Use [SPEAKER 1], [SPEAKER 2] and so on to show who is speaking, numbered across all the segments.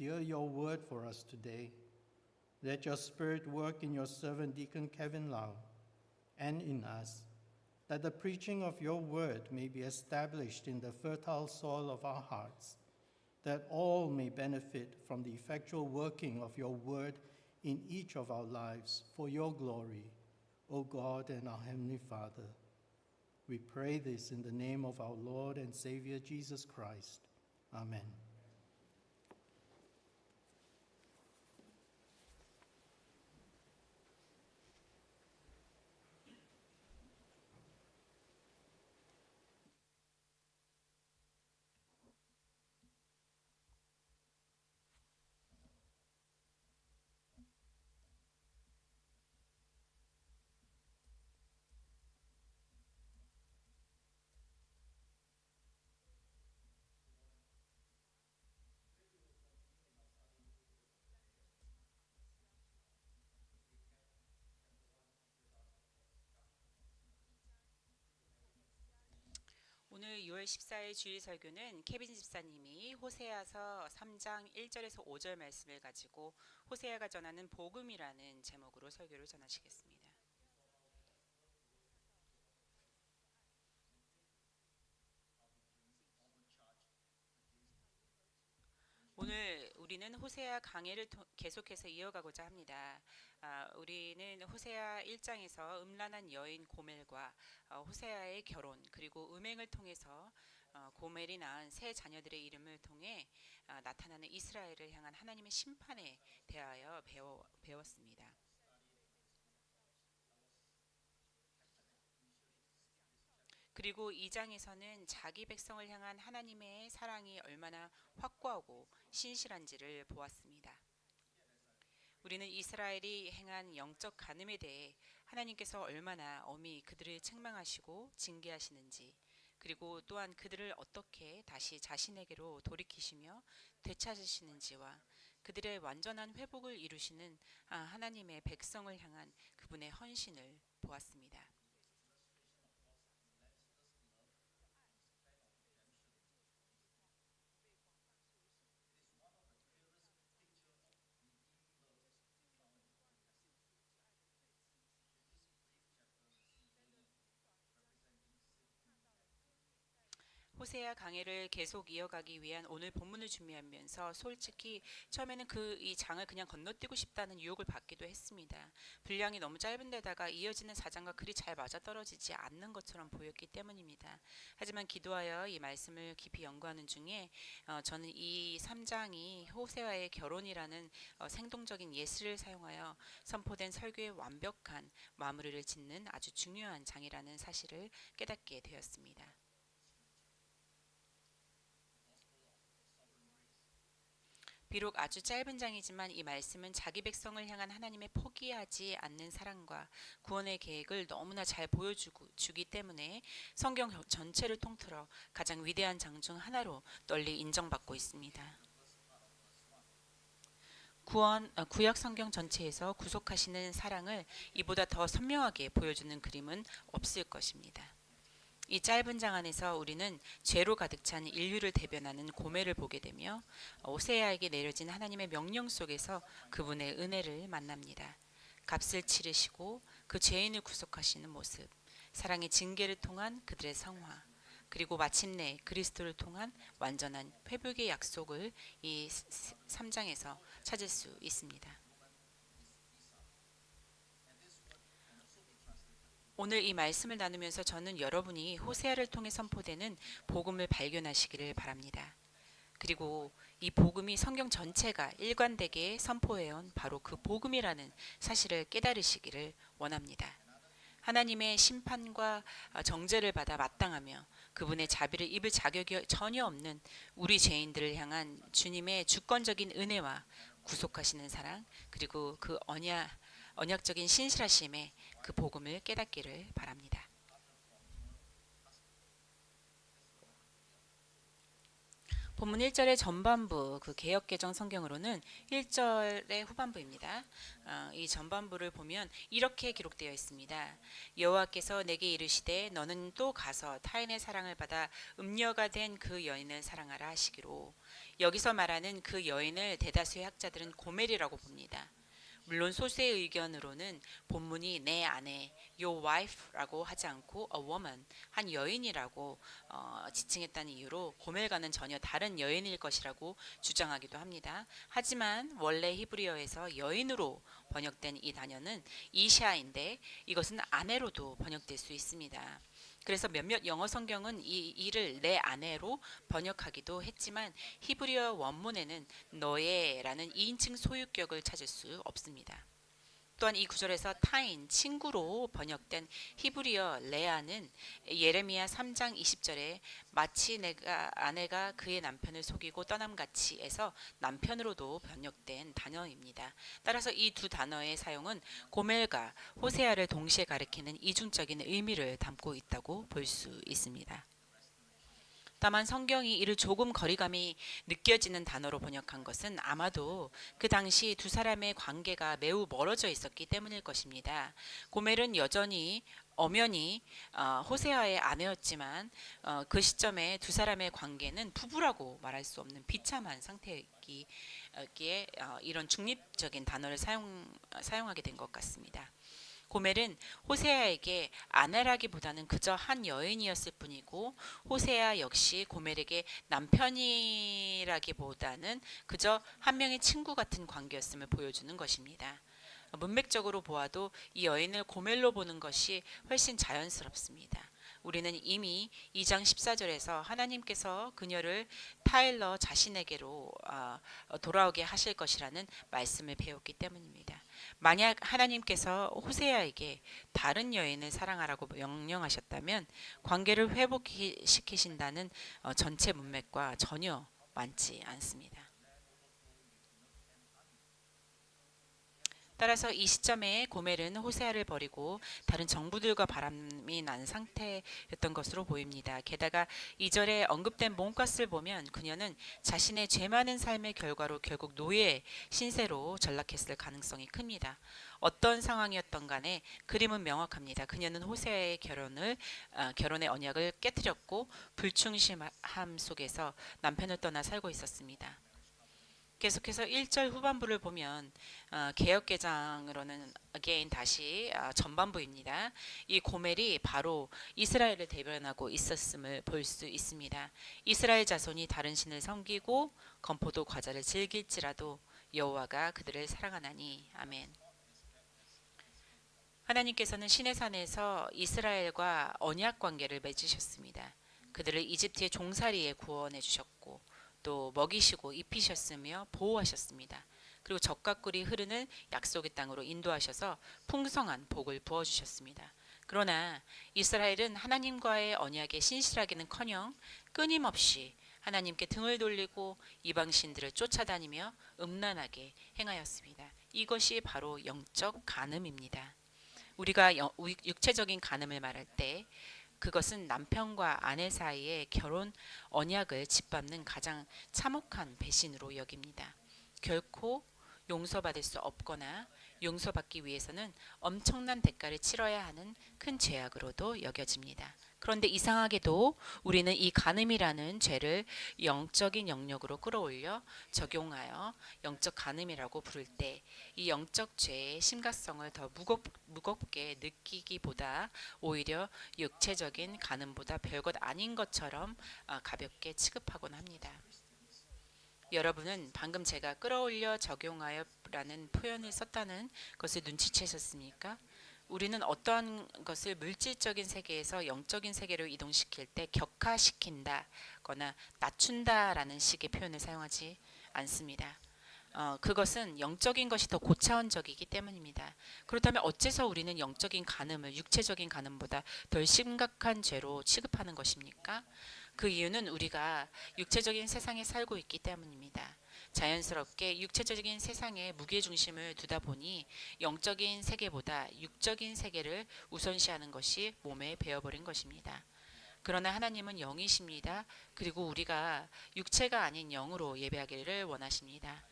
[SPEAKER 1] hear your word for us today. Let your Spirit work in your servant Deacon Kevin Lau and in us, that the preaching of your word may be established in the fertile soil of our hearts, that all may benefit from the effectual working of your word in each of our lives for your glory, O God and our Heavenly Father. We pray this in the name of our Lord and Savior Jesus Christ. Amen.
[SPEAKER 2] 오늘 6월 14일 주일 설교는 케빈 집사님이 호세아서 3장 1절에서 5절 말씀을 가지고 호세아가 전하는 복음이라는 제목으로 설교를 전하시겠습니다. 오늘 우리는 호세아 강해를 계속해서 이어가고자 합니다. 우리는 호세아 1장에서 음란한 여인 고멜과 호세아의 결혼 그리고 음행을 통해서 고멜이 낳은 세 자녀들의 이름을 통해 나타나는 이스라엘을 향한 하나님의 심판에 대하여 배웠습니다. 그리고 2장에서는 자기 백성을 향한 하나님의 사랑이 얼마나 확고하고 신실한지를 보았습니다. 우리는 이스라엘이 행한 영적 간음에 대해 하나님께서 얼마나 엄히 그들을 책망하시고 징계하시는지, 그리고 또한 그들을 어떻게 다시 자신에게로 돌이키시며 되찾으시는지와 그들의 완전한 회복을 이루시는 하나님의 백성을 향한 그분의 헌신을 보았습니다. 호세아 강해를 계속 이어가기 위한 오늘 본문을 준비하면서 솔직히 처음에는 이 장을 그냥 건너뛰고 싶다는 유혹을 받기도 했습니다. 분량이 너무 짧은 데다가 이어지는 4장과 글이 잘 맞아떨어지지 않는 것처럼 보였기 때문입니다. 하지만 기도하여 이 말씀을 깊이 연구하는 중에 저는 이 3장이 호세아의 결혼이라는 생동적인 예시를 사용하여 선포된 설교의 완벽한 마무리를 짓는 아주 중요한 장이라는 사실을 깨닫게 되었습니다. 비록 아주 짧은 장이지만 이 말씀은 자기 백성을 향한 하나님의 포기하지 않는 사랑과 구원의 계획을 너무나 잘 보여주기 때문에 성경 전체를 통틀어 가장 위대한 장 중 하나로 널리 인정받고 있습니다. 구약 성경 전체에서 구속하시는 사랑을 이보다 더 선명하게 보여주는 그림은 없을 것입니다. 이 짧은 장 안에서 우리는 죄로 가득 찬 인류를 대변하는 고멜을 보게 되며 호세아에게 내려진 하나님의 명령 속에서 그분의 은혜를 만납니다. 값을 치르시고 그 죄인을 구속하시는 모습, 사랑의 징계를 통한 그들의 성화, 그리고 마침내 그리스도를 통한 완전한 회복의 약속을 이 3장에서 찾을 수 있습니다. 오늘 이 말씀을 나누면서 저는 여러분이 호세아를 통해 선포되는 복음을 발견하시기를 바랍니다. 그리고 이 복음이 성경 전체가 일관되게 선포해온 바로 그 복음이라는 사실을 깨달으시기를 원합니다. 하나님의 심판과 정죄를 받아 마땅하며 그분의 자비를 입을 자격이 전혀 없는 우리 죄인들을 향한 주님의 주권적인 은혜와 구속하시는 사랑, 그리고 그 언약적인 신실하심의 그 복음을 깨닫기를 바랍니다. 본문 1절의 전반부, 그 개역개정 성경으로는 1절의 후반부입니다. 이 전반부를 보면 이렇게 기록되어 있습니다. 여호와께서 내게 이르시되 너는 또 가서 타인의 사랑을 받아 음녀가 된 그 여인을 사랑하라 하시기로. 여기서 말하는 그 여인을 대다수의 학자들은 고멜이라고 봅니다. 물론 소수의 의견으로는 본문이 내 아내, your wife라고 하지 않고 a woman, 한 여인이라고 지칭했다는 이유로 고멜과는 전혀 다른 여인일 것이라고 주장하기도 합니다. 하지만 원래 히브리어에서 여인으로 번역된 이 단어는 이샤인데 이것은 아내로도 번역될 수 있습니다. 그래서 몇몇 영어 성경은 이 이를 내 아내로 번역하기도 했지만 히브리어 원문에는 너의라는 2인칭 소유격을 찾을 수 없습니다. 또한 이 구절에서 타인, 친구로 번역된 히브리어 레아는 예레미야 3장 20절에 마치 아내가 그의 남편을 속이고 떠남같이에서 남편으로도 번역된 단어입니다. 따라서 이 두 단어의 사용은 고멜과 호세아를 동시에 가리키는 이중적인 의미를 담고 있다고 볼 수 있습니다. 다만 성경이 이를 조금 거리감이 느껴지는 단어로 번역한 것은 아마도 그 당시 두 사람의 관계가 매우 멀어져 있었기 때문일 것입니다. 고멜은 여전히 엄연히 호세아의 아내였지만 그 시점에 두 사람의 관계는 부부라고 말할 수 없는 비참한 상태였기에 이런 중립적인 단어를 사용하게 된 것 같습니다. 고멜은 호세아에게 아내라기보다는 그저 한 여인이었을 뿐이고 호세아 역시 고멜에게 남편이라기보다는 그저 한 명의 친구 같은 관계였음을 보여주는 것입니다. 문맥적으로 보아도 이 여인을 고멜로 보는 것이 훨씬 자연스럽습니다. 우리는 이미 2장 14절에서 하나님께서 그녀를 타일러 자신에게로 돌아오게 하실 것이라는 말씀을 배웠기 때문입니다. 만약 하나님께서 호세아에게 다른 여인을 사랑하라고 명령하셨다면 관계를 회복시키신다는 전체 문맥과 전혀 맞지 않습니다. 따라서 이 시점에 고멜은 호세아를 버리고 다른 정부들과 바람이 난 상태였던 것으로 보입니다. 게다가 2절에 언급된 몸값을 보면 그녀는 자신의 죄 많은 삶의 결과로 결국 노예 신세로 전락했을 가능성이 큽니다. 어떤 상황이었던 간에 그림은 명확합니다. 그녀는 호세아의 결혼의 언약을 깨뜨렸고 불충실함 속에서 남편을 떠나 살고 있었습니다. 계속해서 1절 후반부를 보면 개역개정으로는 again 다시 전반부입니다. 이 고멜이 바로 이스라엘을 대변하고 있었음을 볼 수 있습니다. 이스라엘 자손이 다른 신을 섬기고 건포도 과자를 즐길지라도 여호와가 그들을 사랑하나니. 아멘. 하나님께서는 시내산에서 이스라엘과 언약 관계를 맺으셨습니다. 그들을 이집트의 종살이에 구원해 주셨고 또 먹이시고 입히셨으며 보호하셨습니다. 그리고 적과 꿀이 흐르는 약속의 땅으로 인도하셔서 풍성한 복을 부어주셨습니다. 그러나 이스라엘은 하나님과의 언약에 신실하기는커녕 끊임없이 하나님께 등을 돌리고 이방신들을 쫓아다니며 음란하게 행하였습니다. 이것이 바로 영적 간음입니다. 우리가 육체적인 간음을 말할 때 그것은 남편과 아내 사이의 결혼 언약을 짓밟는 가장 참혹한 배신으로 여깁니다. 결코 용서받을 수 없거나 용서받기 위해서는 엄청난 대가를 치러야 하는 큰 죄악으로도 여겨집니다. 그런데 이상하게도 우리는 이 간음이라는 죄를 영적인 영역으로 끌어올려 적용하여 영적 간음이라고 부를 때 이 영적 죄의 심각성을 더 무겁게 느끼기보다 오히려 육체적인 간음보다 별것 아닌 것처럼 가볍게 취급하곤 합니다. 여러분은 방금 제가 끌어올려 적용하여라는 표현을 썼다는 것을 눈치채셨습니까? 우리는 어떠한 것을 물질적인 세계에서 영적인 세계로 이동시킬 때 격화시킨다거나 낮춘다라는 식의 표현을 사용하지 않습니다. 그것은 영적인 것이 더 고차원적이기 때문입니다. 그렇다면 어째서 우리는 영적인 간음을 육체적인 간음보다 덜 심각한 죄로 취급하는 것입니까? 그 이유는 우리가 육체적인 세상에 살고 있기 때문입니다. 자연스럽게 육체적인 세상에 무게중심을 두다 보니 영적인 세계보다 육적인 세계를 우선시하는 것이 몸에 배어버린 것입니다. 그러나 하나님은 영이십니다. 그리고 우리가 육체가 아닌 영으로 예배하기를 원하십니다.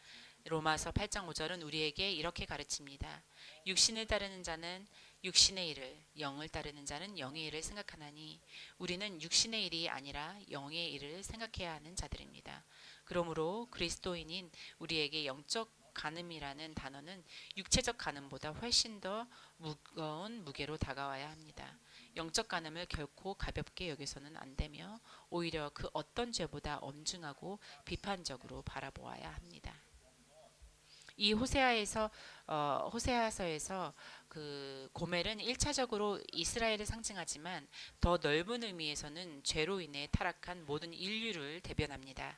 [SPEAKER 2] 로마서 8장 5절은 우리에게 이렇게 가르칩니다. 육신을 따르는 자는 육신의 일을, 영을 따르는 자는 영의 일을 생각하나니 우리는 육신의 일이 아니라 영의 일을 생각해야 하는 자들입니다. 그러므로 그리스도인인 우리에게 영적 간음이라는 단어는 육체적 간음보다 훨씬 더 무거운 무게로 다가와야 합니다. 영적 간음을 결코 가볍게 여겨서는 안 되며 오히려 그 어떤 죄보다 엄중하고 비판적으로 바라보아야 합니다. 이 호세아서에서 그 고멜은 1차적으로 이스라엘을 상징하지만 더 넓은 의미에서는 죄로 인해 타락한 모든 인류를 대변합니다.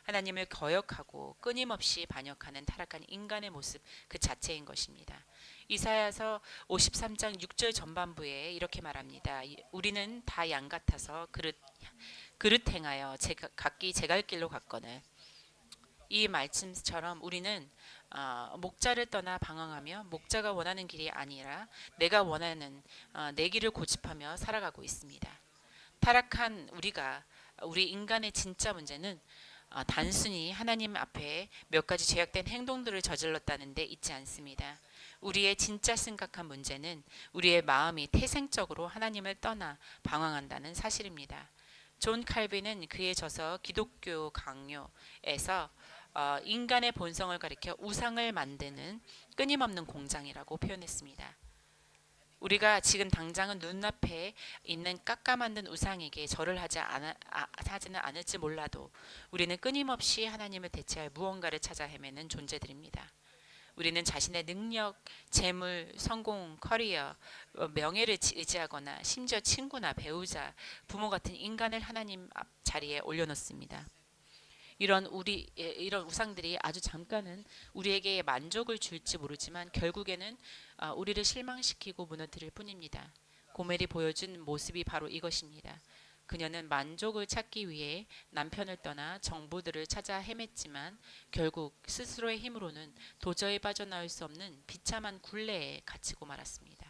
[SPEAKER 2] 하나님을 거역하고 끊임없이 반역하는 타락한 인간의 모습 그 자체인 것입니다. 이사야서 53장 6절 전반부에 이렇게 말합니다. 우리는 다 양 같아서 그릇 행하여 각기 제갈 길로 갔거늘. 이 말씀처럼 우리는 목자를 떠나 방황하며 목자가 원하는 길이 아니라 내가 원하는 내 길을 고집하며 살아가고 있습니다. 타락한 우리 인간의 진짜 문제는 단순히 하나님 앞에 몇 가지 죄악된 행동들을 저질렀다는 데 있지 않습니다. 우리의 진짜 심각한 문제는 우리의 마음이 태생적으로 하나님을 떠나 방황한다는 사실입니다. 존 칼빈은 그의 저서 기독교 강요에서 인간의 본성을 가리켜 우상을 만드는 끊임없는 공장이라고 표현했습니다. 우리가 지금 당장은 눈앞에 있는 깎아만든 우상에게 절을 하지는 않을지 몰라도 우리는 끊임없이 하나님을 대체할 무언가를 찾아 헤매는 존재들입니다. 우리는 자신의 능력, 재물, 성공, 커리어, 명예를 의지하거나 심지어 친구나 배우자, 부모 같은 인간을 하나님 앞 자리에 올려놓습니다. 이런 우상들이 아주 잠깐은 우리에게 만족을 줄지 모르지만 결국에는 우리를 실망시키고 무너뜨릴 뿐입니다. 고멜이 보여준 모습이 바로 이것입니다. 그녀는 만족을 찾기 위해 남편을 떠나 정보들을 찾아 헤맸지만 결국 스스로의 힘으로는 도저히 빠져나올 수 없는 비참한 굴레에 갇히고 말았습니다.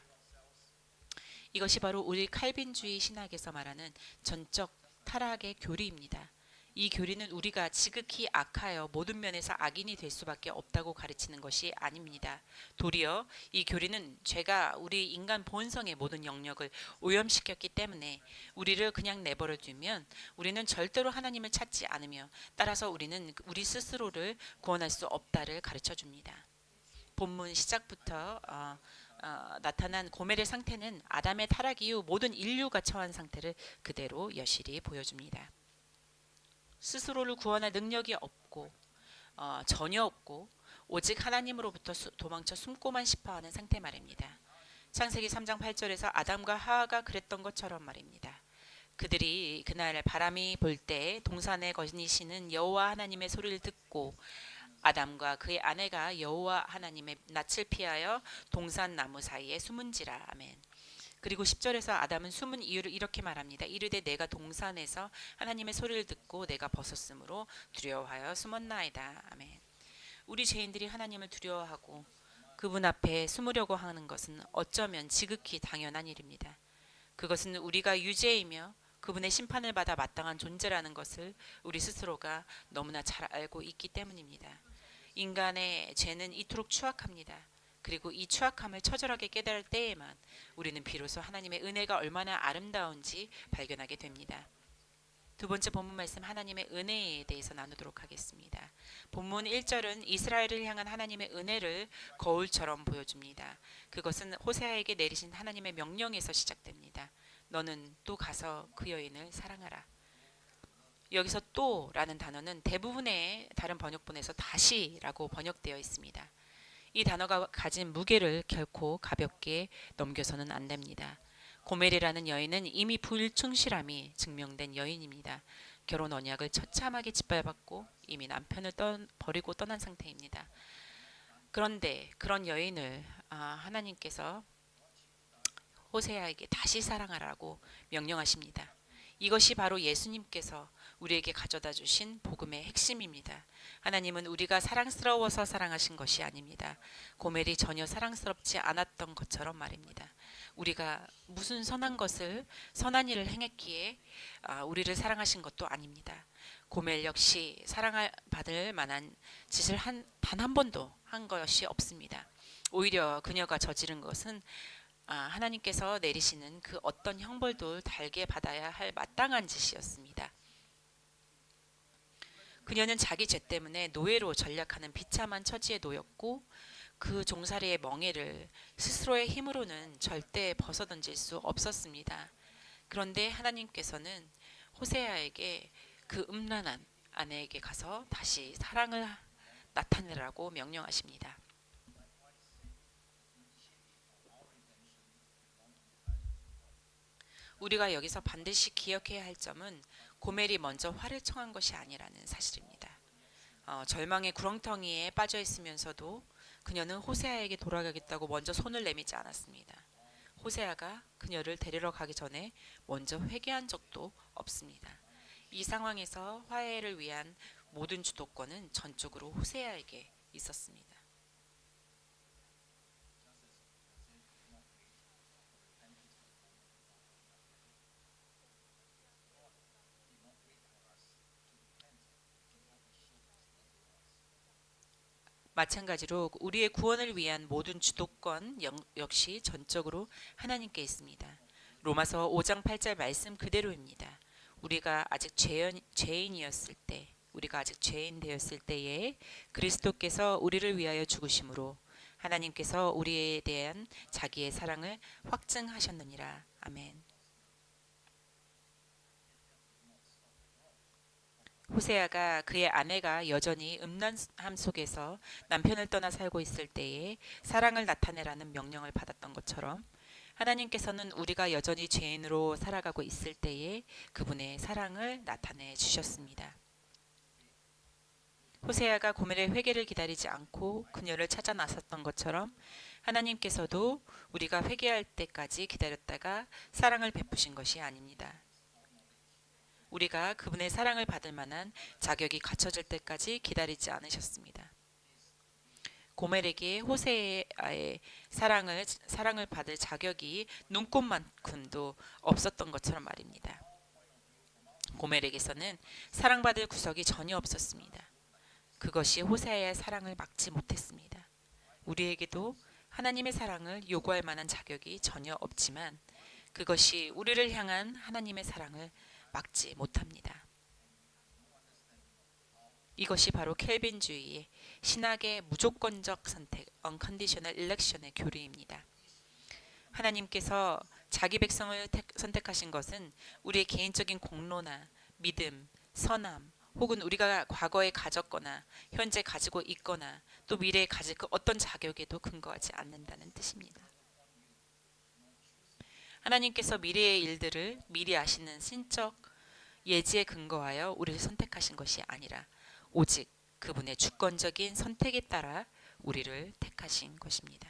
[SPEAKER 2] 이것이 바로 우리 칼빈주의 신학에서 말하는 전적 타락의 교리입니다. 이 교리는 우리가 지극히 악하여 모든 면에서 악인이 될 수밖에 없다고 가르치는 것이 아닙니다. 도리어 이 교리는 죄가 우리 인간 본성의 모든 영역을 오염시켰기 때문에 우리를 그냥 내버려 두면 우리는 절대로 하나님을 찾지 않으며 따라서 우리는 우리 스스로를 구원할 수 없다를 가르쳐 줍니다. 본문 시작부터 나타난 고멜의 상태는 아담의 타락 이후 모든 인류가 처한 상태를 그대로 여실히 보여줍니다. 스스로를 구원할 능력이 없고 전혀 없고 오직 하나님으로부터 도망쳐 숨고만 싶어하는 상태 말입니다. 창세기 3장 8절에서 아담과 하와가 그랬던 것처럼 말입니다. 그들이 그날 바람이 불 때 동산에 거니시는 여호와 하나님의 소리를 듣고 아담과 그의 아내가 여호와 하나님의 낯을 피하여 동산 나무 사이에 숨은지라. 아멘. 그리고 10절에서 아담은 숨은 이유를 이렇게 말합니다. 이르되 내가 동산에서 하나님의 소리를 듣고 내가 벗었으므로 두려워하여 숨었나이다. 아멘. 우리 죄인들이 하나님을 두려워하고 그분 앞에 숨으려고 하는 것은 어쩌면 지극히 당연한 일입니다. 그것은 우리가 유죄이며 그분의 심판을 받아 마땅한 존재라는 것을 우리 스스로가 너무나 잘 알고 있기 때문입니다. 인간의 죄는 이토록 추악합니다. 그리고 이 추악함을 처절하게 깨달을 때에만 우리는 비로소 하나님의 은혜가 얼마나 아름다운지 발견하게 됩니다. 두 번째 본문 말씀 하나님의 은혜에 대해서 나누도록 하겠습니다. 본문 1절은 이스라엘을 향한 하나님의 은혜를 거울처럼 보여줍니다. 그것은 호세아에게 내리신 하나님의 명령에서 시작됩니다. 너는 또 가서 그 여인을 사랑하라. 여기서 또라는 단어는 대부분의 다른 번역본에서 다시라고 번역되어 있습니다. 이 단어가 가진 무게를 결코 가볍게 넘겨서는 안 됩니다. 고멜이라는 여인은 이미 불충실함이 증명된 여인입니다. 결혼 언약을 처참하게 짓밟았고 이미 남편을 버리고 떠난 상태입니다. 그런데 그런 여인을 하나님께서 호세아에게 다시 사랑하라고 명령하십니다. 이것이 바로 예수님께서 우리에게 가져다 주신 복음의 핵심입니다. 하나님은 우리가 사랑스러워서 사랑하신 것이 아닙니다. 고멜이 전혀 사랑스럽지 않았던 것처럼 말입니다. 우리가 무슨 선한 일을 행했기에 우리를 사랑하신 것도 아닙니다. 고멜 역시 사랑받을 만한 짓을 단 한 번도 한 것이 없습니다. 오히려 그녀가 저지른 것은 하나님께서 내리시는 그 어떤 형벌도 달게 받아야 할 마땅한 짓이었습니다. 그녀는 자기 죄 때문에 노예로 전락하는 비참한 처지에 놓였고 그 종살이의 멍에를 스스로의 힘으로는 절대 벗어던질 수 없었습니다. 그런데 하나님께서는 호세아에게 그 음란한 아내에게 가서 다시 사랑을 나타내라고 명령하십니다. 우리가 여기서 반드시 기억해야 할 점은 고멜이 먼저 화를 청한 것이 아니라는 사실입니다. 절망의 구렁텅이에 빠져 있으면서도 그녀는 호세아에게 돌아가겠다고 먼저 손을 내밀지 않았습니다. 호세아가 그녀를 데리러 가기 전에 먼저 회개한 적도 없습니다. 이 상황에서 화해를 위한 모든 주도권은 전적으로 호세아에게 있었습니다. 마찬가지로 우리의 구원을 위한 모든 주도권 역시 전적으로 하나님께 있습니다. 로마서 5장 8절 말씀 그대로입니다. 우리가 아직 죄인이었을 때, 우리가 아직 죄인 되었을 때에 그리스도께서 우리를 위하여 죽으심으로 하나님께서 우리에 대한 자기의 사랑을 확증하셨느니라. 아멘. 호세아가 그의 아내가 여전히 음란함 속에서 남편을 떠나 살고 있을 때에 사랑을 나타내라는 명령을 받았던 것처럼 하나님께서는 우리가 여전히 죄인으로 살아가고 있을 때에 그분의 사랑을 나타내 주셨습니다. 호세아가 고멜의 회개를 기다리지 않고 그녀를 찾아 나섰던 것처럼 하나님께서도 우리가 회개할 때까지 기다렸다가 사랑을 베푸신 것이 아닙니다. 우리가 그분의 사랑을 받을 만한 자격이 갖춰질 때까지 기다리지 않으셨습니다. 고멜에게 호세아의 사랑을 받을 자격이 눈꼽만큼도 없었던 것처럼 말입니다. 고멜에게서는 사랑받을 구석이 전혀 없었습니다. 그것이 호세아의 사랑을 막지 못했습니다. 우리에게도 하나님의 사랑을 요구할 만한 자격이 전혀 없지만 그것이 우리를 향한 하나님의 사랑을 막지 못합니다. 이것이 바로 켈빈주의의 신학의 무조건적 선택, unconditional election의 교리입니다. 하나님께서 자기 백성을 선택하신 것은 우리의 개인적인 공로나 믿음, 선함, 혹은 우리가 과거에 가졌거나 현재 가지고 있거나 또 미래에 가질 그 어떤 자격에도 근거하지 않는다는 뜻입니다. 하나님께서 미래의 일들을 미리 아시는 신적 예지에 근거하여 우리를 선택하신 것이 아니라 오직 그분의 주권적인 선택에 따라 우리를 택하신 것입니다.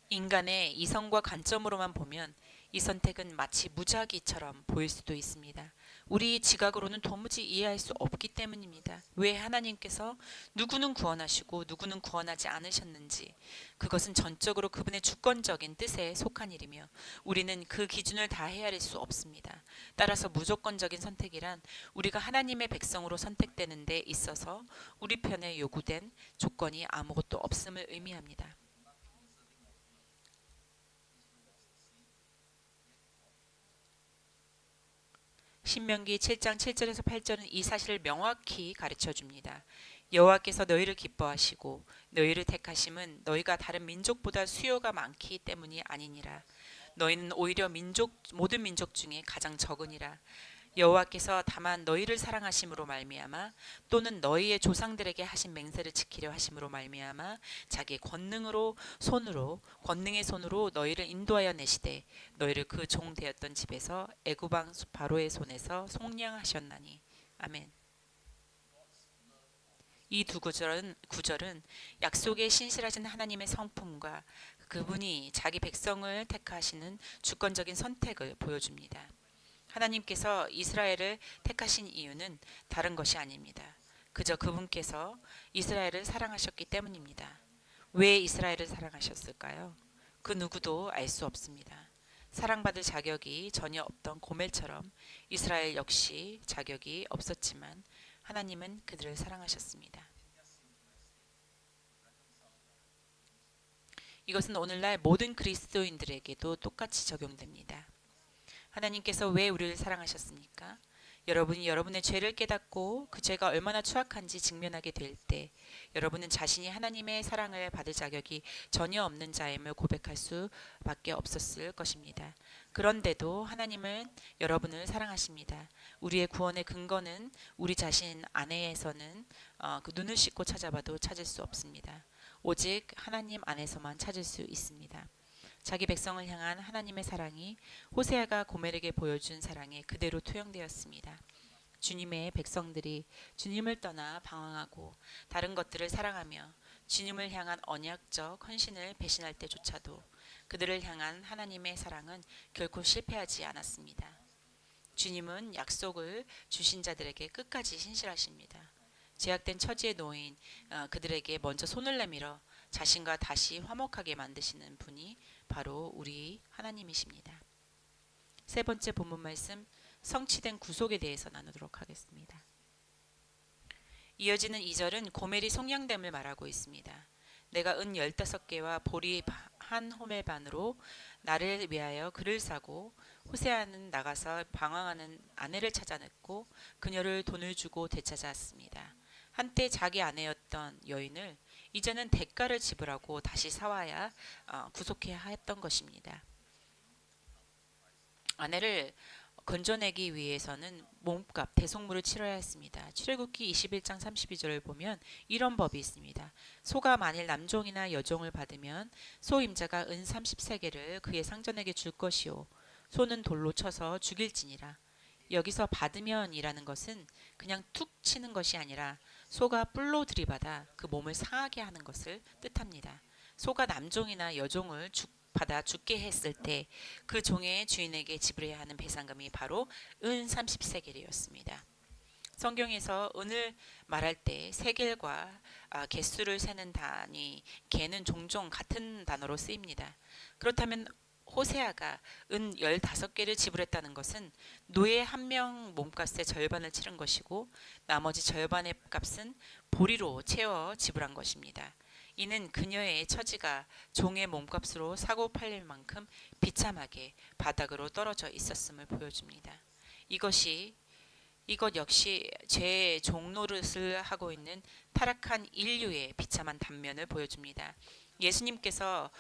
[SPEAKER 2] 인간의 이성과 관점으로만 보면 이 선택은 마치 무작위처럼 보일 수도 있습니다. 우리 지각으로는 도무지 이해할 수 없기 때문입니다. 왜 하나님께서 누구는 구원하시고 누구는 구원하지 않으셨는지 그것은 전적으로 그분의 주권적인 뜻에 속한 일이며 우리는 그 기준을 다 헤아릴 수 없습니다. 따라서 무조건적인 선택이란 우리가 하나님의 백성으로 선택되는 데 있어서 우리 편에 요구된 조건이 아무것도 없음을 의미합니다. 신명기 7장 7절에서 8절은 이 사실을 명확히 가르쳐 줍니다. 여호와께서 너희를 기뻐하시고 너희를 택하심은 너희가 다른 민족보다 수요가 많기 때문이 아니니라. 너희는 오히려 모든 민족 중에 가장 적으니라. 여호와께서 다만 너희를 사랑하심으로 말미암아 또는 너희의 조상들에게 하신 맹세를 지키려 하심으로 말미암아 자기의 권능의 손으로 너희를 인도하여 내시되 너희를 그 종 되었던 집에서 애굽 왕 바로의 손에서 속량하셨나니. 아멘. 이 두 구절은 약속의 신실하신 하나님의 성품과 그분이 자기 백성을 택하시는 주권적인 선택을 보여줍니다. 하나님께서 이스라엘을 택하신 이유는 다른 것이 아닙니다. 그저 그분께서 이스라엘을 사랑하셨기 때문입니다. 왜 이스라엘을 사랑하셨을까요? 그 누구도 알 수 없습니다. 사랑받을 자격이 전혀 없던 고멜처럼 이스라엘 역시 자격이 없었지만 하나님은 그들을 사랑하셨습니다. 이것은 오늘날 모든 그리스도인들에게도 똑같이 적용됩니다. 하나님께서 왜 우리를 사랑하셨습니까? 여러분이 여러분의 죄를 깨닫고 그 죄가 얼마나 추악한지 직면하게 될 때 여러분은 자신이 하나님의 사랑을 받을 자격이 전혀 없는 자임을 고백할 수밖에 없었을 것입니다. 그런데도 하나님은 여러분을 사랑하십니다. 우리의 구원의 근거는 우리 자신 안에서는 그 눈을 씻고 찾아봐도 찾을 수 없습니다. 오직 하나님 안에서만 찾을 수 있습니다. 자기 백성을 향한 하나님의 사랑이 호세아가 고멜에게 보여준 사랑에 그대로 투영되었습니다. 주님의 백성들이 주님을 떠나 방황하고 다른 것들을 사랑하며 주님을 향한 언약적 헌신을 배신할 때조차도 그들을 향한 하나님의 사랑은 결코 실패하지 않았습니다. 주님은 약속을 주신 자들에게 끝까지 신실하십니다. 제약된 처지에 놓인 그들에게 먼저 손을 내밀어 자신과 다시 화목하게 만드시는 분이 바로 우리 하나님이십니다. 세 번째 본문 말씀, 성취된 구속에 대해서 나누도록 하겠습니다. 이어지는 2절은 고멜이 속량됨을 말하고 있습니다. 내가 은 15개와 보리 한 호멜 반으로 나를 위하여 그를 사고 호세아는 나가서 방황하는 아내를 찾아냈고 그녀를 돈을 주고 되찾았습니다. 한때 자기 아내였던 여인을 이제는 대가를 지불하고 다시 사와야 구속해야 했던 것입니다. 아내를 건져내기 위해서는 몸값, 대속물을 치러야 했습니다. 출애굽기 21장 32절을 보면 이런 법이 있습니다. 소가 만일 남종이나 여종을 받으면 소 임자가 은 30세겔을 그의 상전에게 줄 것이요 소는 돌로 쳐서 죽일지니라. 여기서 받으면이라는 것은 그냥 툭 치는 것이 아니라 소가 뿔로 들이받아 그 몸을 상하게 하는 것을 뜻합니다. 소가 남종이나 여종을 받아 죽게 했을 때 그 종의 주인에게 지불해야 하는 배상금이 바로 은 30세겔이었습니다. 성경에서 은을 말할 때 세겔과 개수를 세는 단위 개는 종종 같은 단어로 쓰입니다. 그렇다면 호세아가 은 15개를 지불했다는 것은 노예 한 명 몸값의 절반을 치른 것이고 나머지 절반의 값은 보리로 채워 지불한 것입니다. 이는 그녀의 처지가 종의 몸값으로 사고 팔릴 만큼 비참하게 바닥으로 떨어져 있었음을 보여줍니다. 이것 역시 죄의 종노릇을 하고 있는 타락한 인류의 비참한 단면을 보여줍니다. 예수님께서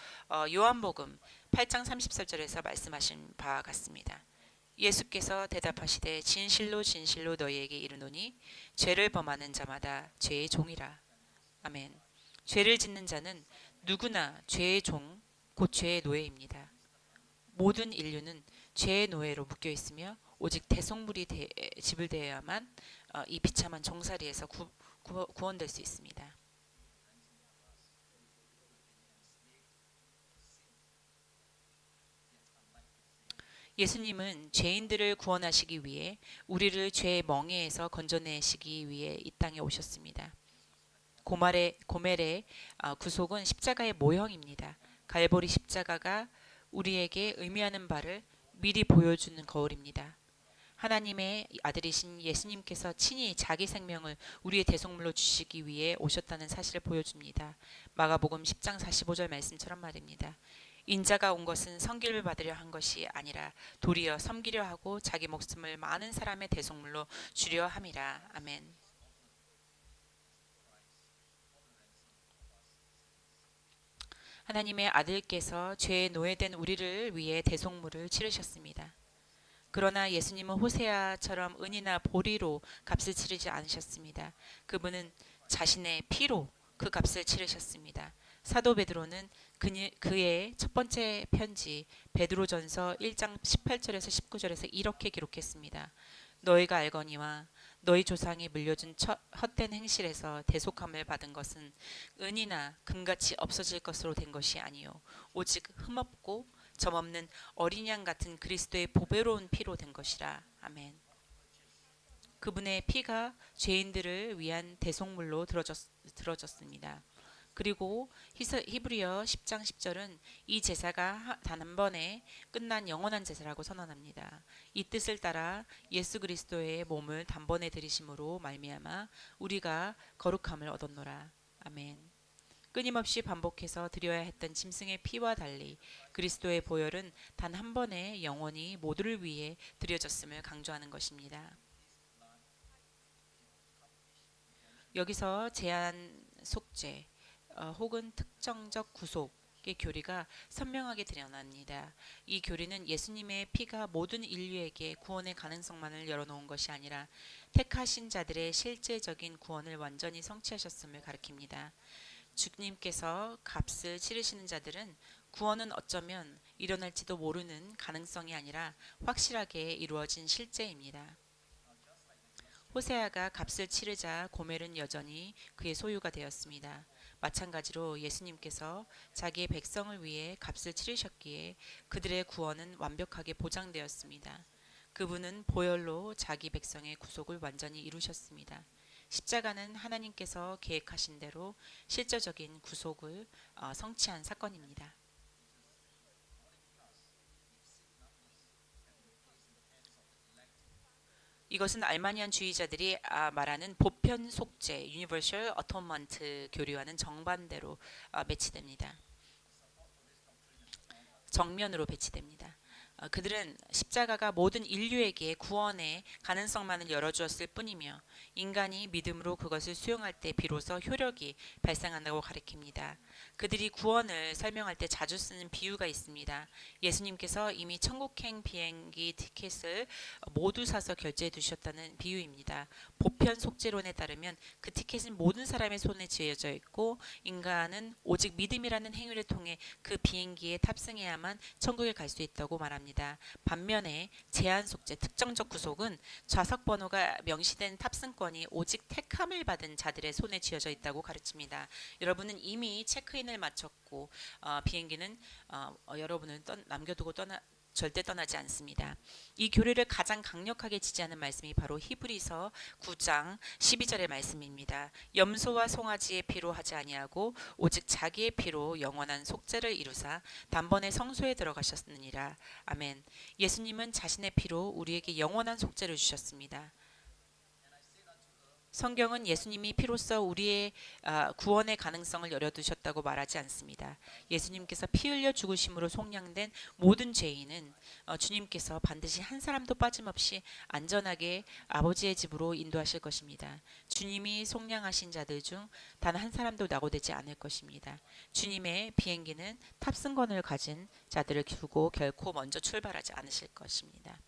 [SPEAKER 2] 요한복음 8장 30절에서 말씀하신 바와 같습니다. 예수께서 대답하시되 진실로 진실로 너희에게 이르노니 죄를 범하는 자마다 죄의 종이라. 아멘. 죄를 짓는 자는 누구나 죄의 종, 곧 죄의 노예입니다. 모든 인류는 죄의 노예로 묶여 있으며 오직 대속물이 지불되어야만 이 비참한 종살이에서 구원될 수 있습니다. 예수님은 죄인들을 구원하시기 위해 우리를 죄의 멍에에서 건져내시기 위해 이 땅에 오셨습니다. 고멜의 구속은 십자가의 모형입니다. 갈보리 십자가가 우리에게 의미하는 바를 미리 보여주는 거울입니다. 하나님의 아들이신 예수님께서 친히 자기 생명을 우리의 대속물로 주시기 위해 오셨다는 사실을 보여줍니다. 마가복음 10장 45절 말씀처럼 말입니다. 인자가 온 것은 섬김을 받으려 한 것이 아니라 도리어 섬기려 하고 자기 목숨을 많은 사람의 대속물로 주려 함이라. 아멘. 하나님의 아들께서 죄에 노예된 우리를 위해 대속물을 치르셨습니다. 그러나 예수님은 호세아처럼 은이나 보리로 값을 치르지 않으셨습니다. 그분은 자신의 피로 그 값을 치르셨습니다. 사도 베드로는 그의 첫 번째 편지 베드로전서 1장 18절에서 19절에서 이렇게 기록했습니다. 너희가 알거니와 너희 조상이 물려준 헛된 행실에서 대속함을 받은 것은 은이나 금같이 없어질 것으로 된 것이 아니요 오직 흠없고 점없는 어린 양 같은 그리스도의 보배로운 피로 된 것이라. 아멘. 그분의 피가 죄인들을 위한 대속물로 들어졌습니다. 그리고 히브리어 10장 10절은 이 제사가 단 한 번에 끝난 영원한 제사라고 선언합니다. 이 뜻을 따라 예수 그리스도의 몸을 단번에 들이심으로 말미암아 우리가 거룩함을 얻었노라. 아멘. 끊임없이 반복해서 드려야 했던 짐승의 피와 달리 그리스도의 보혈은 단 한 번에 영원히 모두를 위해 드려졌음을 강조하는 것입니다. 여기서 제한 속죄 혹은 특정적 구속의 교리가 선명하게 드러납니다. 이 교리는 예수님의 피가 모든 인류에게 구원의 가능성만을 열어놓은 것이 아니라 택하신 자들의 실제적인 구원을 완전히 성취하셨음을 가리킵니다. 주님께서 값을 치르시는 자들은 구원은 어쩌면 일어날지도 모르는 가능성이 아니라 확실하게 이루어진 실제입니다. 호세아가 값을 치르자 고멜은 여전히 그의 소유가 되었습니다. 마찬가지로 예수님께서 자기의 백성을 위해 값을 치르셨기에 그들의 구원은 완벽하게 보장되었습니다. 그분은 보혈로 자기 백성의 구속을 완전히 이루셨습니다. 십자가는 하나님께서 계획하신 대로 실제적인 구속을 성취한 사건입니다. 이것은 알마니안주의자들이 말하는 보편 속죄 (Universal Atonement) 교리와는 정반대로 배치됩니다. 정면으로 배치됩니다. 그들은 십자가가 모든 인류에게 구원의 가능성만을 열어주었을 뿐이며 인간이 믿음으로 그것을 수용할 때 비로소 효력이 발생한다고 가리킵니다. 그들이 구원을 설명할 때 자주 쓰는 비유가 있습니다. 예수님께서 이미 천국행 비행기 티켓을 모두 사서 결제해 두셨다는 비유입니다. 보편 속죄론에 따르면 그 티켓은 모든 사람의 손에 쥐어져 있고 인간은 오직 믿음이라는 행위를 통해 그 비행기에 탑승해야만 천국에 갈 수 있다고 말합니다. 반면에 제한 속죄, 특정적 구속은 좌석 번호가 명시된 탑승권이 오직 택함을 받은 자들의 손에 쥐어져 있다고 가르칩니다. 여러분은 이미 체크인을 마쳤고 비행기는 여러분을 남겨두고 절대 떠나지 않습니다. 이 교리를 가장 강력하게 지지하는 말씀이 바로 히브리서 9장 12절의 말씀입니다. 염소와 송아지의 피로 하지 아니하고 오직 자기의 피로 영원한 속죄를 이루사 단번에 성소에 들어가셨느니라. 아멘. 예수님은 자신의 피로 우리에게 영원한 속죄를 주셨습니다. 성경은 예수님이 피로써 우리의 구원의 가능성을 열어두셨다고 말하지 않습니다. 예수님께서 피 흘려 죽으심으로 속량된 모든 죄인은 주님께서 반드시 한 사람도 빠짐없이 안전하게 아버지의 집으로 인도하실 것입니다. 주님이 속량하신 자들 중 단 한 사람도 낙오되지 않을 것입니다. 주님의 비행기는 탑승권을 가진 자들을 두고 결코 먼저 출발하지 않으실 것입니다.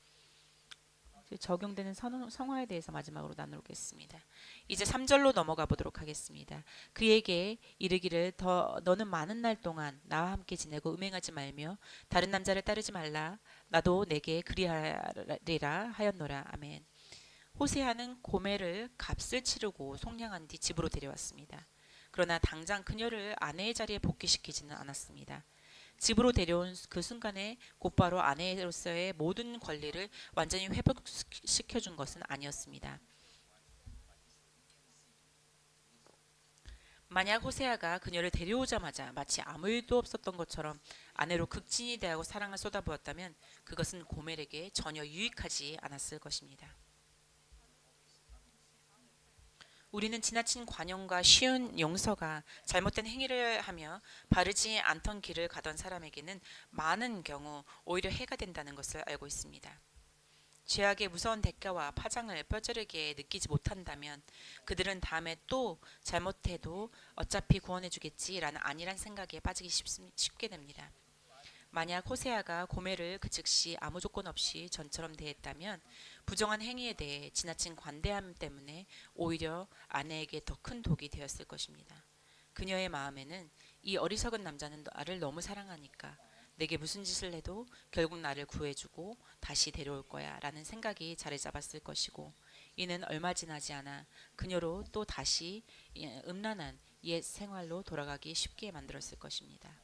[SPEAKER 2] 적용되는 성화에 대해서 마지막으로 나누겠습니다. 이제 3절로 넘어가 보도록 하겠습니다. 그에게 이르기를 너는 많은 날 동안 나와 함께 지내고 음행하지 말며 다른 남자를 따르지 말라. 나도 내게 그리하리라 하였노라. 아멘. 호세아는 고멜을 값을 치르고 속량한 뒤 집으로 데려왔습니다. 그러나 당장 그녀를 아내의 자리에 복귀시키지는 않았습니다. 집으로 데려온 그 순간에 곧바로 아내로서의 모든 권리를 완전히 회복시켜준 것은 아니었습니다. 만약 호세아가 그녀를 데려오자마자 마치 아무 일도 없었던 것처럼 아내로 극진히 대하고 사랑을 쏟아부었다면 그것은 고멜에게 전혀 유익하지 않았을 것입니다. 우리는 지나친 관용과 쉬운 용서가 잘못된 행위를 하며 바르지 않던 길을 가던 사람에게는 많은 경우 오히려 해가 된다는 것을 알고 있습니다. 죄악의 무서운 대가와 파장을 뼈저리게 느끼지 못한다면 그들은 다음에 또 잘못해도 어차피 구원해주겠지라는 안일한 생각에 빠지기 쉽게 됩니다. 만약 호세아가 고멜을 그 즉시 아무 조건 없이 전처럼 대했다면 부정한 행위에 대해 지나친 관대함 때문에 오히려 아내에게 더 큰 독이 되었을 것입니다. 그녀의 마음에는 이 어리석은 남자는 나를 너무 사랑하니까 내게 무슨 짓을 해도 결국 나를 구해주고 다시 데려올 거야 라는 생각이 자리 잡았을 것이고 이는 얼마 지나지 않아 그녀로 또 다시 음란한 옛 생활로 돌아가기 쉽게 만들었을 것입니다.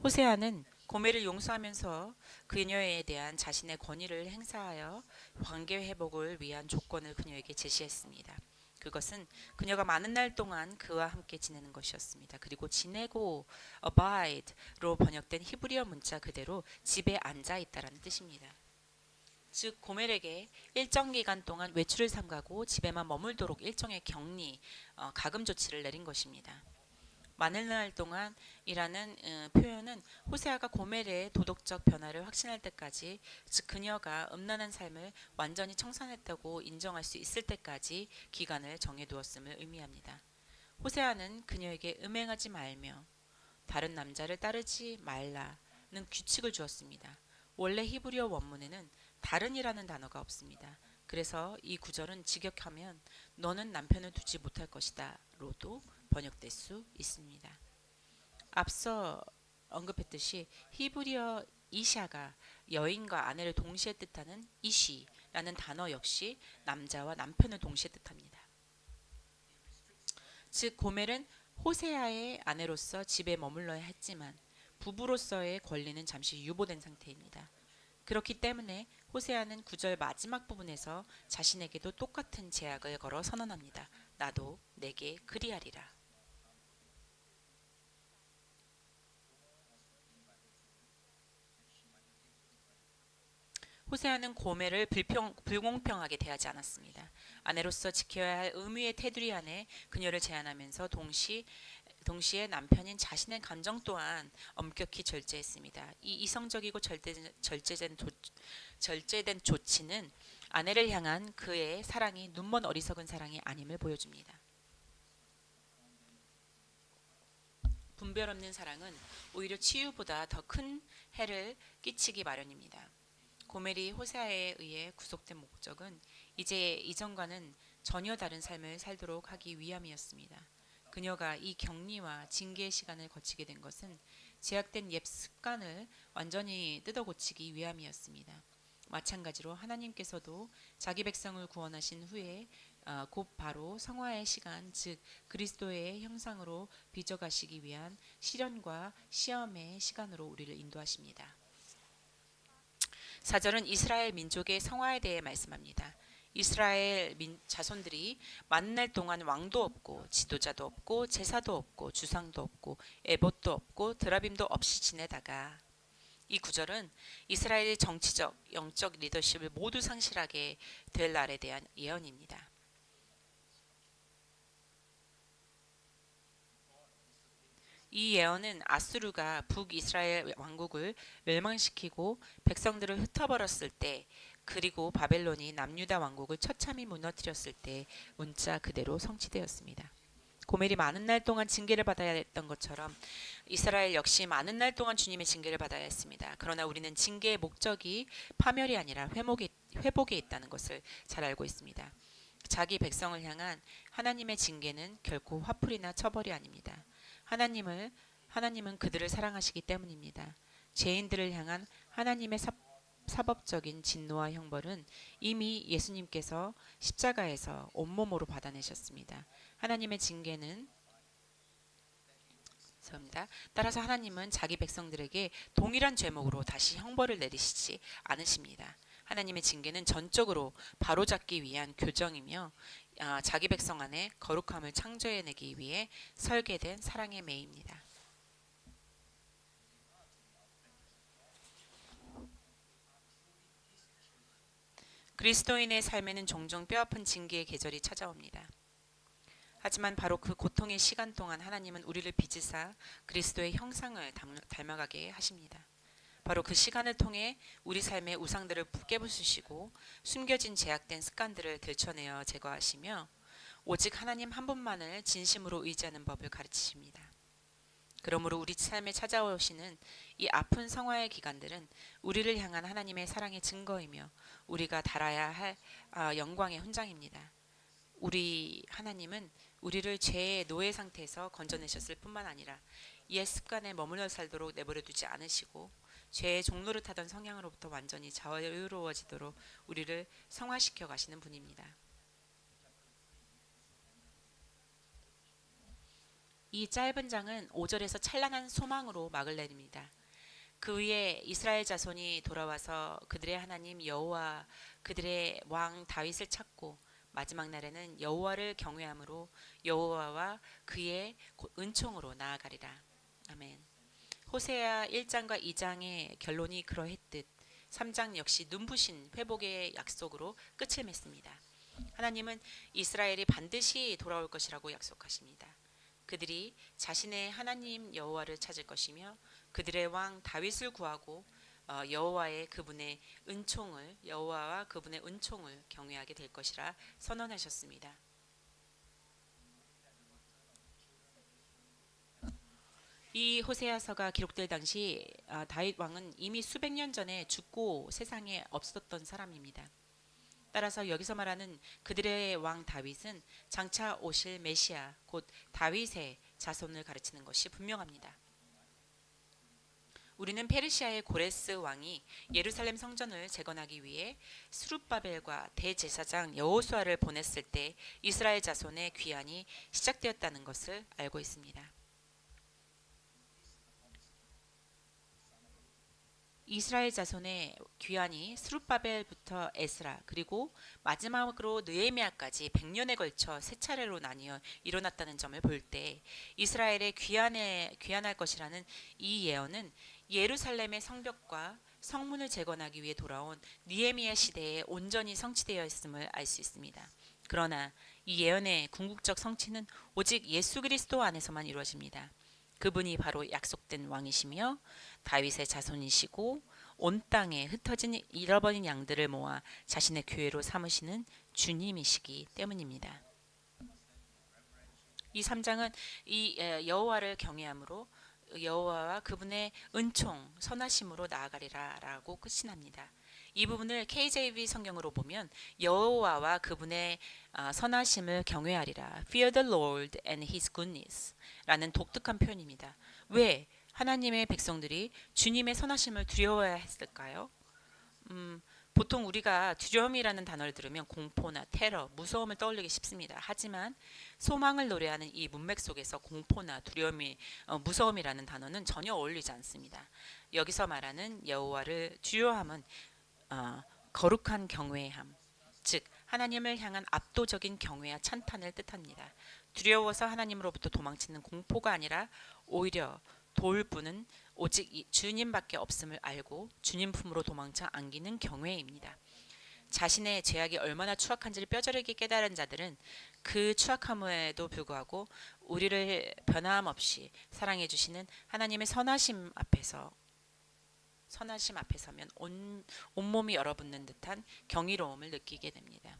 [SPEAKER 2] 호세아는 고멜을 용서하면서 그녀에 대한 자신의 권위를 행사하여 관계 회복을 위한 조건을 그녀에게 제시했습니다. 그것은 그녀가 많은 날 동안 그와 함께 지내는 것이었습니다. 그리고 지내고 abide로 번역된 히브리어 문자 그대로 집에 앉아 있다라는 뜻입니다. 즉 고멜에게 일정 기간 동안 외출을 삼가고 집에만 머물도록 일종의 격리, 가금 조치를 내린 것입니다. 많은 날 동안이라는 표현은 호세아가 고멜의 도덕적 변화를 확신할 때까지, 즉 그녀가 음란한 삶을 완전히 청산했다고 인정할 수 있을 때까지 기간을 정해두었음을 의미합니다. 호세아는 그녀에게 음행하지 말며 다른 남자를 따르지 말라는 규칙을 주었습니다. 원래 히브리어 원문에는 다른이라는 단어가 없습니다. 그래서 이 구절은 직역하면 너는 남편을 두지 못할 것이다 로도 번역될 수 있습니다. 앞서 언급했듯이 히브리어 이샤가 여인과 아내를 동시에 뜻하는 이시라는 단어 역시 남자와 남편을 동시에 뜻합니다. 즉 고멜은 호세아의 아내로서 집에 머물러야 했지만 부부로서의 권리는 잠시 유보된 상태입니다. 그렇기 때문에 호세아는 9절 마지막 부분에서 자신에게도 똑같은 제약을 걸어 선언합니다. 나도 내게 그리하리라. 호세아는 고멜을 불공평하게 대하지 않았습니다. 아내로서 지켜야 할 의무의 테두리 안에 그녀를 제한하면서 동시에 남편인 자신의 감정 또한 엄격히 절제했습니다. 이 이성적이고 절제된 조치는 아내를 향한 그의 사랑이 눈먼 어리석은 사랑이 아님을 보여줍니다. 분별 없는 사랑은 오히려 치유보다 더 큰 해를 끼치기 마련입니다. 고멜이 호세아에 의해 구속된 목적은 이제 이전과는 전혀 다른 삶을 살도록 하기 위함이었습니다. 그녀가 이 격리와 징계의 시간을 거치게 된 것은 제약된 옛 습관을 완전히 뜯어고치기 위함이었습니다. 마찬가지로 하나님께서도 자기 백성을 구원하신 후에 곧 바로 성화의 시간, 즉 그리스도의 형상으로 빚어가시기 위한 시련과 시험의 시간으로 우리를 인도하십니다. 4절은 이스라엘 민족의 성화에 대해 말씀합니다. 이스라엘 자손들이 많은 날 동안 왕도 없고 지도자도 없고 제사도 없고 주상도 없고 에봇도 없고 드라빔도 없이 지내다가, 이 구절은 이스라엘의 정치적, 영적 리더십을 모두 상실하게 될 날에 대한 예언입니다. 이 예언은 아수르가 북이스라엘 왕국을 멸망시키고 백성들을 흩어버렸을 때, 그리고 바벨론이 남유다 왕국을 처참히 무너뜨렸을 때 문자 그대로 성취되었습니다. 고멜이 많은 날 동안 징계를 받아야 했던 것처럼 이스라엘 역시 많은 날 동안 주님의 징계를 받아야 했습니다. 그러나 우리는 징계의 목적이 파멸이 아니라 회복에 있다는 것을 잘 알고 있습니다. 자기 백성을 향한 하나님의 징계는 결코 화풀이나 처벌이 아닙니다. 하나님은 그들을 사랑하시기 때문입니다. 죄인들을 향한 하나님의 사법적인 진노와 형벌은 이미 예수님께서 십자가에서 온몸으로 받아내셨습니다. 하나님의 징계는 따라서 하나님은 자기 백성들에게 동일한 죄목으로 다시 형벌을 내리시지 않으십니다. 하나님의 징계는 전적으로 바로잡기 위한 교정이며 자기 백성 안에 거룩함을 창조해내기 위해 설계된 사랑의 매입니다. 그리스도인의 삶에는 종종 뼈아픈 징계의 계절이 찾아옵니다. 하지만 바로 그 고통의 시간 동안 하나님은 우리를 빚으사 그리스도의 형상을 닮아가게 하십니다. 바로 그 시간을 통해 우리 삶의 우상들을 깨부수시고 숨겨진 제약된 습관들을 들춰내어 제거하시며 오직 하나님 한 분만을 진심으로 의지하는 법을 가르치십니다. 그러므로 우리 삶에 찾아오시는 이 아픈 성화의 기간들은 우리를 향한 하나님의 사랑의 증거이며 우리가 달아야 할 영광의 훈장입니다. 우리 하나님은 우리를 죄의 노예 상태에서 건져내셨을 뿐만 아니라 옛 습관에 머물러 살도록 내버려 두지 않으시고 죄의 종로를 타던 성향으로부터 완전히 자유로워지도록 우리를 성화시켜 가시는 분입니다. 이 짧은 장은 5절에서 찬란한 소망으로 막을 내립니다. 그 위에 이스라엘 자손이 돌아와서 그들의 하나님 여호와, 그들의 왕 다윗을 찾고 마지막 날에는 여호와를 경외함으로 여호와와 그의 은총으로 나아가리라. 아멘. 호세아 1장과 2장의 결론이 그러했듯 3장 역시 눈부신 회복의 약속으로 끝을 맺습니다. 하나님은 이스라엘이 반드시 돌아올 것이라고 약속하십니다. 그들이 자신의 하나님 여호와를 찾을 것이며 그들의 왕 다윗을 구하고 여호와와 그분의 은총을 경외하게 될 것이라 선언하셨습니다. 이 호세아서가 기록될 당시 다윗 왕은 이미 수백 년 전에 죽고 세상에 없었던 사람입니다. 따라서 여기서 말하는 그들의 왕 다윗은 장차 오실 메시아 곧 다윗의 자손을 가르치는 것이 분명합니다. 우리는 페르시아의 고레스 왕이 예루살렘 성전을 재건하기 위해 스룹바벨과 대제사장 여호수아를 보냈을 때 이스라엘 자손의 귀환이 시작되었다는 것을 알고 있습니다. 이스라엘 자손의 귀환이 스룹바벨부터 에스라 그리고 마지막으로 느헤미야까지 100년에 걸쳐 세 차례로 나뉘어 일어났다는 점을 볼 때 이스라엘의 귀환할 것이라는 이 예언은 예루살렘의 성벽과 성문을 재건하기 위해 돌아온 느헤미야 시대에 온전히 성취되어 있음을 알 수 있습니다. 그러나 이 예언의 궁극적 성취는 오직 예수 그리스도 안에서만 이루어집니다. 그분이 바로 약속된 왕이시며 다윗의 자손이시고 온 땅에 흩어진 잃어버린 양들을 모아 자신의 교회로 삼으시는 주님이시기 때문입니다. 이 3장은 이 여호와를 경외함으로 여호와와 그분의 은총, 선하심으로 나아가리라라고 끝이 납니다. 이 부분을 KJV 성경으로 보면 여호와와 그분의 선하심을 경외하리라, Fear the Lord and His goodness 라는 독특한 표현입니다. 왜 하나님의 백성들이 주님의 선하심을 두려워해야 했을까요? 보통 우리가 두려움이라는 단어를 들으면 공포나 테러, 무서움을 떠올리기 쉽습니다. 하지만 소망을 노래하는 이 문맥 속에서 공포나 두려움이 무서움이라는 단어는 전혀 어울리지 않습니다. 여기서 말하는 여호와를 두려워함은 거룩한 경외함, 즉 하나님을 향한 압도적인 경외와 찬탄을 뜻합니다. 두려워서 하나님으로부터 도망치는 공포가 아니라 오히려 도울 분은 오직 주님밖에 없음을 알고 주님 품으로 도망쳐 안기는 경외입니다. 자신의 죄악이 얼마나 추악한지를 뼈저리게 깨달은 자들은 그 추악함에도 불구하고 우리를 변함없이 사랑해 주시는 하나님의 선하심 앞에 서면 온몸이 얼어붙는 듯한 경이로움을 느끼게 됩니다.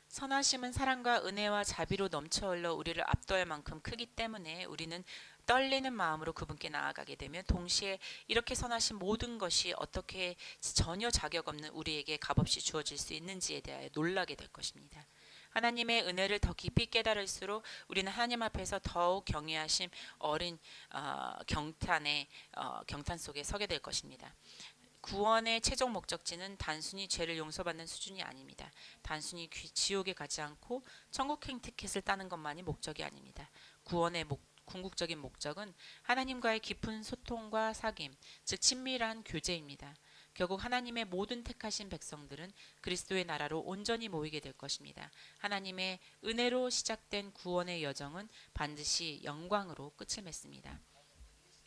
[SPEAKER 2] 선하심은 사랑과 은혜와 자비로 넘쳐 흘러 우리를 압도할 만큼 크기 때문에 우리는 떨리는 마음으로 그분께 나아가게 되면 동시에 이렇게 선하신 모든 것이 어떻게 전혀 자격 없는 우리에게 값없이 주어질 수 있는지에 대하여 놀라게 될 것입니다. 하나님의 은혜를 더 깊이 깨달을수록 우리는 하나님 앞에서 더욱 경외하심 어린 경탄 속에 서게 될 것입니다. 구원의 최종 목적지는 단순히 죄를 용서받는 수준이 아닙니다. 단순히 지옥에 가지 않고 천국행 티켓을 따는 것만이 목적이 아닙니다. 구원의 궁극적인 목적은 하나님과의 깊은 소통과 사귐, 즉 친밀한 교제입니다. 결국 하나님의 모든 택하신 백성들은 그리스도의 나라로 온전히 모이게 될 것입니다. 하나님의 은혜로 시작된 구원의 여정은 반드시 영광으로 끝을 맺습니다.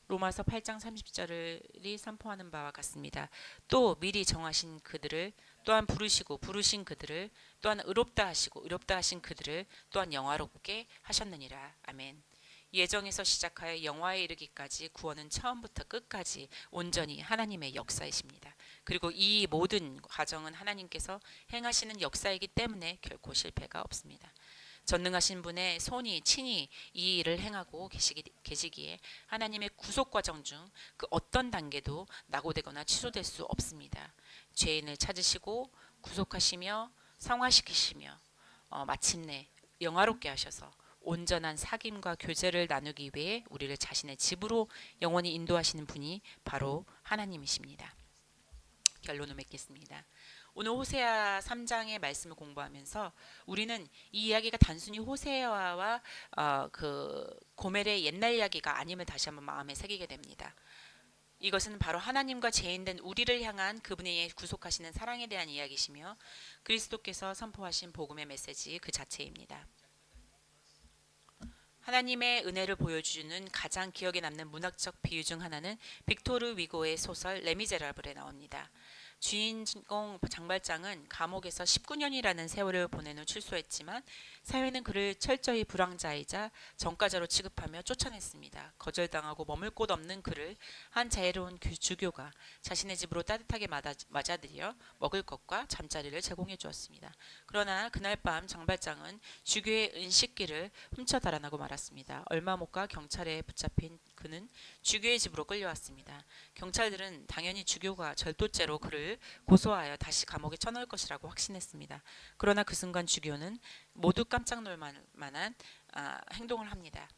[SPEAKER 2] 로마서 8장 30절이 선포하는 바와 같습니다. 또 미리 정하신 그들을 또한 부르신 그들을 또한 의롭다 하시고 의롭다 하신 그들을 또한 영화롭게 하셨느니라. 아멘. 예정에서 시작하여 영화에 이르기까지 구원은 처음부터 끝까지 온전히 하나님의 역사이십니다. 그리고 이 모든 과정은 하나님께서 행하시는 역사이기 때문에 결코 실패가 없습니다. 전능하신 분의 손이 친히 이 일을 행하고 계시기에 하나님의 구속 과정 중 그 어떤 단계도 낙오되거나 취소될 수 없습니다. 죄인을 찾으시고 구속하시며 성화시키시며 마침내 영화롭게 하셔서 온전한 사귐과 교제를 나누기 위해 우리를 자신의 집으로 영원히 인도하시는 분이 바로 하나님이십니다. 결론을 맺겠습니다. 오늘 호세아 3장의 말씀을 공부하면서 우리는 이 이야기가 단순히 호세아와 그 고멜의 옛날 이야기가 아님을 다시 한번 마음에 새기게 됩니다. 이것은 바로 하나님과 죄인된 우리를 향한 그분의 구속하시는 사랑에 대한 이야기시며 그리스도께서 선포하신 복음의 메시지 그 자체입니다. 하나님의 은혜를 보여주는 가장 기억에 남는 문학적 비유 중 하나는 빅토르 위고의 소설 레미제라블에 나옵니다. 주인공 장발장은 감옥에서 19년이라는 세월을 보낸 후 출소했지만 사회는 그를 철저히 불황자이자 전과자로 취급하며 쫓아냈습니다. 거절당하고 머물 곳 없는 그를 한 자애로운 주교가 자신의 집으로 따뜻하게 맞아들여 먹을 것과 잠자리를 제공해 주었습니다. 그러나 그날 밤 장발장은 주교의 은식기를 훔쳐 달아나고 말았습니다. 얼마 못 가 경찰에 붙잡힌 그는 주교의 집으로 끌려왔습니다. 경찰들은 당연히 주교가 절도죄로 그를 고소하여 다시 감옥에 쳐넣을 것이라고 확신했습니다. 그러나 그 순간 주교는 모두 깜짝 놀 만한 행동을 합니다.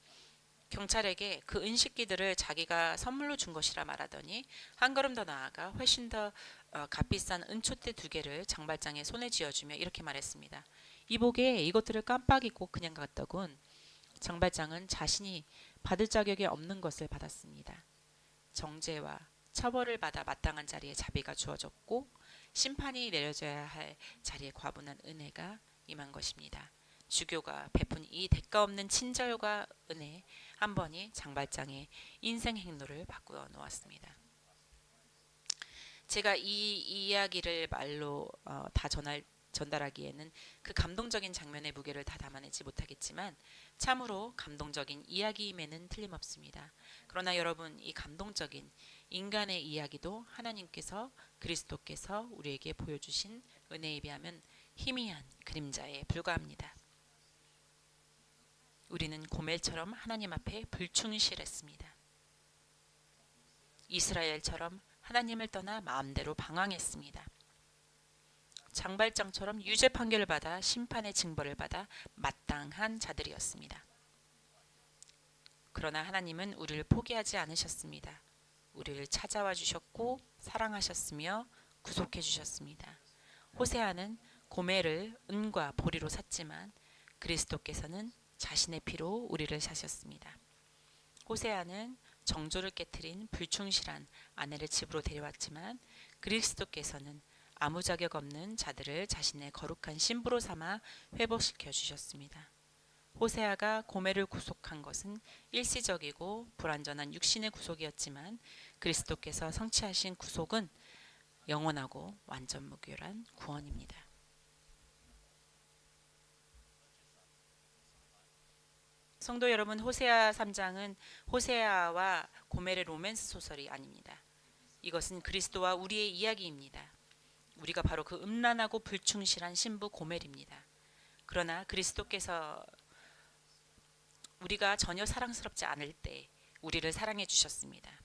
[SPEAKER 2] 경찰에게 그 은식기들을 자기가 선물로 준 것이라 말하더니 한 걸음 더 나아가 훨씬 더 값비싼 은촛대 2개를 장발장의 손에 쥐어주며 이렇게 말했습니다. 이보게 이것들을 깜빡 잊고 그냥 갔더군. 장발장은 자신이 받을 자격이 없는 것을 받았습니다. 정죄와 처벌을 받아 마땅한 자리에 자비가 주어졌고 심판이 내려져야 할 자리에 과분한 은혜가 임한 것입니다. 주교가 베푼 이 대가 없는 친절과 은혜 한 번이 장발장의 인생 행로를 바꾸어 놓았습니다. 제가 이 이야기를 말로 다 전달하기에는 그 감동적인 장면의 무게를 다 담아내지 못하겠지만 참으로 감동적인 이야기임에는 틀림없습니다. 그러나 여러분, 이 감동적인 인간의 이야기도 하나님께서 그리스도께서 우리에게 보여주신 은혜에 비하면 희미한 그림자에 불과합니다. 우리는 고멜처럼 하나님 앞에 불충실했습니다. 이스라엘처럼 하나님을 떠나 마음대로 방황했습니다. 장발장처럼 유죄 판결을 받아 심판의 징벌을 받아 마땅한 자들이었습니다. 그러나 하나님은 우리를 포기하지 않으셨습니다. 우리를 찾아와 주셨고 사랑하셨으며 구속해 주셨습니다. 호세아는 고멜을 은과 보리로 샀지만 그리스도께서는 자신의 피로 우리를 사셨습니다. 호세아는 정조를 깨트린 불충실한 아내를 집으로 데려왔지만 그리스도께서는 아무 자격 없는 자들을 자신의 거룩한 신부로 삼아 회복시켜 주셨습니다. 호세아가 고멜을 구속한 것은 일시적이고 불완전한 육신의 구속이었지만 그리스도께서 성취하신 구속은 영원하고 완전 무결한 구원입니다. 성도 여러분, 호세아 3장은 호세아와 고멜의 로맨스 소설이 아닙니다. 이것은 그리스도와 우리의 이야기입니다. 우리가 바로 그 음란하고 불충실한 신부 고멜입니다. 그러나 그리스도께서 우리가 전혀 사랑스럽지 않을 때 우리를 사랑해 주셨습니다.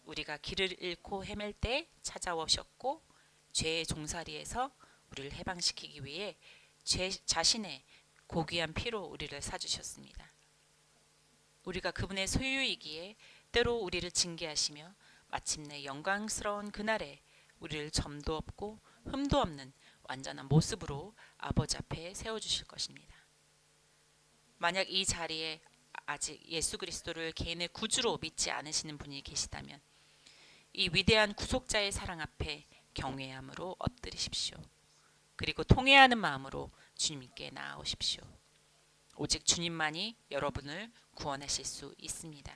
[SPEAKER 2] 우리가 길을 잃고 헤맬 때 찾아오셨고 죄의 종살이에서 우리를 해방시키기 위해 자신의 고귀한 피로 우리를 사주셨습니다. 우리가 그분의 소유이기에 때로 우리를 징계하시며 마침내 영광스러운 그날에 우리를 점도 없고 흠도 없는 완전한 모습으로 아버지 앞에 세워주실 것입니다. 만약 이 자리에 아직 예수 그리스도를 개인의 구주로 믿지 않으시는 분이 계시다면 이 위대한 구속자의 사랑 앞에 경외함으로 엎드리십시오. 그리고 통회하는 마음으로 주님께 나아오십시오. 오직 주님만이 여러분을 구원하실 수 있습니다.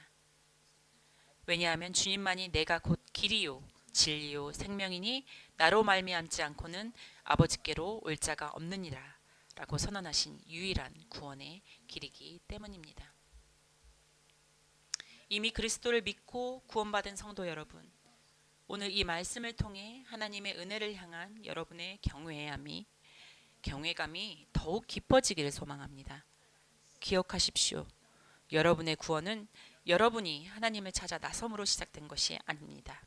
[SPEAKER 2] 왜냐하면 주님만이 내가 곧 길이요 진리요 생명이니 나로 말미암지 않고는 아버지께로 올 자가 없느니라 라고 선언하신 유일한 구원의 길이기 때문입니다. 이미 그리스도를 믿고 구원받은 성도 여러분, 오늘 이 말씀을 통해 하나님의 은혜를 향한 여러분의 경외감이 더욱 깊어지기를 소망합니다. 기억하십시오. 여러분의 구원은 여러분이 하나님을 찾아 나섬으로 시작된 것이 아닙니다.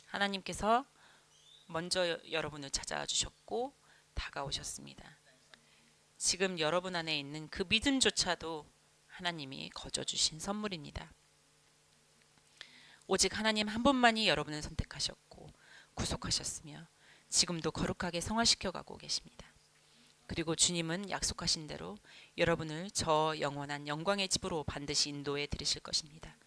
[SPEAKER 2] 하나님께서 먼저 여러분을 찾아주셨고 다가오셨습니다. 지금 여러분 안에 있는 그 믿음조차도 하나님이 거저주신 선물입니다. 오직 하나님 한 분만이 여러분을 선택하셨고 구속하셨으며 지금도 거룩하게 성화시켜 가고 계십니다. 그리고 주님은 약속하신 대로 여러분을 저 영원한 영광의 집으로 반드시 인도해 드리실 것입니다.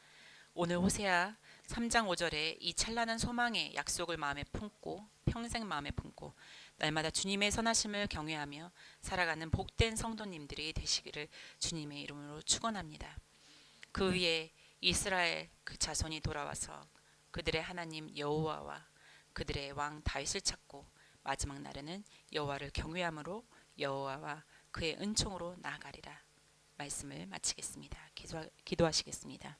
[SPEAKER 2] 오늘 호세아 3장 5절에 이 찬란한 소망의 약속을 마음에 품고 평생 마음에 품고 날마다 주님의 선하심을 경외하며 살아가는 복된 성도님들이 되시기를 주님의 이름으로 축원합니다. 그 위에 이스라엘 그 자손이 돌아와서 그들의 하나님 여호와와 그들의 왕 다윗을 찾고 마지막 날에는 여호와를 경외함으로 여호와와 그의 은총으로 나아가리라. 말씀을 마치겠습니다. 기도하시겠습니다.